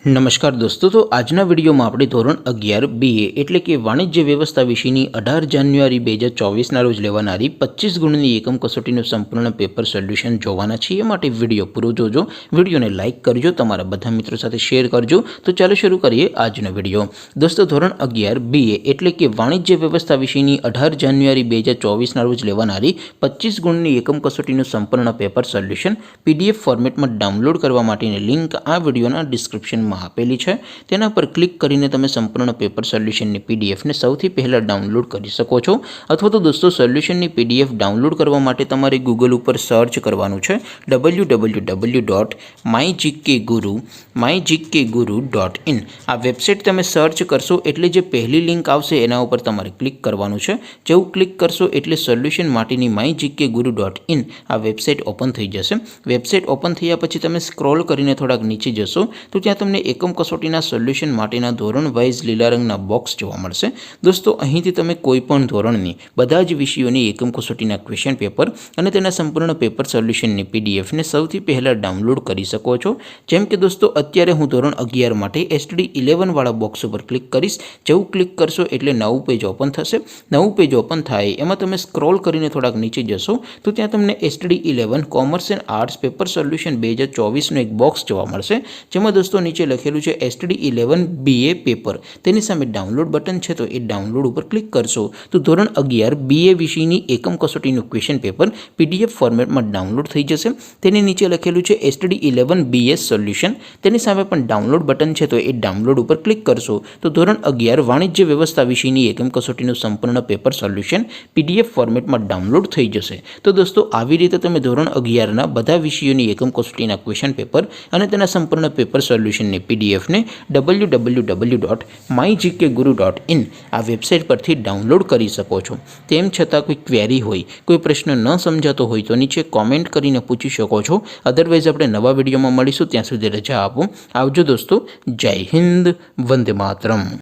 નમસ્કાર દોસ્તો, તો આજના વિડીયોમાં આપણે ધોરણ 11 BA એટલે કે વાણિજ્ય વ્યવસ્થા વિષયની 18 જાન્યુઆરી 2024ના રોજ લેવાનારી 25 ગુણની એકમ કસોટીનું સંપૂર્ણ પેપર સોલ્યુશન જોવાના છીએ। માટે વિડીયો પૂરો જોજો, વિડીયોને લાઇક કરજો, તમારા બધા મિત્રો સાથે શેર કરજો। તો ચાલો શરૂ કરીએ આજનો વિડીયો। દોસ્તો, ધોરણ 11 BA એટલે કે વાણિજ્ય વ્યવસ્થા વિષયની 18 જાન્યુઆરી 2024ના રોજ લેવાનારી 25 ગુણની એકમ કસોટીનું સંપૂર્ણ પેપર સોલ્યુશન PDF ફોર્મેટમાં ડાઉનલોડ કરવા માટેની લિંક આ વિડીયોના ડિસ્ક્રિપ્શનમાં આપેલી છે। તેના પર ક્લિક કરીને તમે સંપૂર્ણ પેપર સોલ્યુશનની PDF ને સૌથી પહેલા ડાઉનલોડ કરી શકો છો। અથવા તો દોસ્તો, સોલ્યુશનની PDF ડાઉનલોડ કરવા માટે તમારે ગૂગલ ઉપર સર્ચ કરવાનું છે www.mygkguru.in। આ વેબસાઇટ તમે સર્ચ કરશો એટલે જે પહેલી લિંક આવશે એના ઉપર તમારે ક્લિક કરવાનું છે। જેવું ક્લિક કરશો એટલે સોલ્યુશન માટેની mygkguru.in આ વેબસાઇટ ઓપન થઈ જશે। વેબસાઇટ ઓપન થયા પછી તમે સ્ક્રોલ કરીને થોડાક નીચે જશો તો ત્યાં તમને એકમ કસોટીના સોલ્યુશન માટેના ધોરણ વાઇઝ લીલા રંગના બોક્સ જોવા મળશે। દોસ્તો, અહીંથી તમે કોઈપણ ધોરણની બધા જ વિષયોની એકમ કસોટીના ક્વેશ્ચન પેપર અને તેના સંપૂર્ણ પેપર સોલ્યુશનની PDF ને સૌથી પહેલાં ડાઉનલોડ કરી શકો છો। જેમ કે દોસ્તો, અત્યારે હું ધોરણ 11 માટે STD 11 વાળા બોક્સ ઉપર ક્લિક કરીશ। જેવું ક્લિક કરશો એટલે નવું પેજ ઓપન થશે। નવું પેજ ઓપન થાય એમાં તમે સ્ક્રોલ કરીને થોડાક નીચે જશો તો ત્યાં તમને STD 11 commerce and arts paper solution 2024નું એક બોક્સ જોવા મળશે। જેમાં દોસ્તો નીચે લખેલું છે STD 11 BA પેપર, તેની સામે ડાઉનલોડ બટન છે તો એ ડાઉનલોડ ઉપર ક્લિક કરશો તો ધોરણ 11 BA વિષયની એકમ કસોટીનું ક્વેશ્ચન પેપર PDF ફોર્મેટમાં ડાઉનલોડ થઈ જશે। તેની નીચે લખેલું છે STD 11 BS સોલ્યુશન, તેની સામે પણ ડાઉનલોડ બટન છે તો એ ડાઉનલોડ ઉપર ક્લિક કરશો તો ધોરણ 11 વાણિજ્ય વ્યવસ્થા વિષયની એકમ કસોટીનું સંપૂર્ણ પેપર સોલ્યુશન PDF ફોર્મેટમાં ડાઉનલોડ થઈ જશે। તો દોસ્તો, આવી રીતે તમે ધોરણ 11ના બધા વિષયોની એકમ કસોટીના ક્વેશ્ચન પેપર અને તેના સંપૂર્ણ પેપર સોલ્યુશનની PDF ને www.mygkguru.in આ વેબસાઇટ પરથી ડાઉનલોડ કરી શકો છો। તેમ છતાં કોઈ ક્વેરી હોય, કોઈ પ્રશ્ન ન સમજાતો હોય તો નીચે કોમેન્ટ કરીને પૂછી શકો છો। અધરવાઇઝ આપણે નવા વિડીયોમાં મળીશું, ત્યાં સુધી રજા આપો। આવજો દોસ્તો, જય હિન્દ, વંદે માતરમ।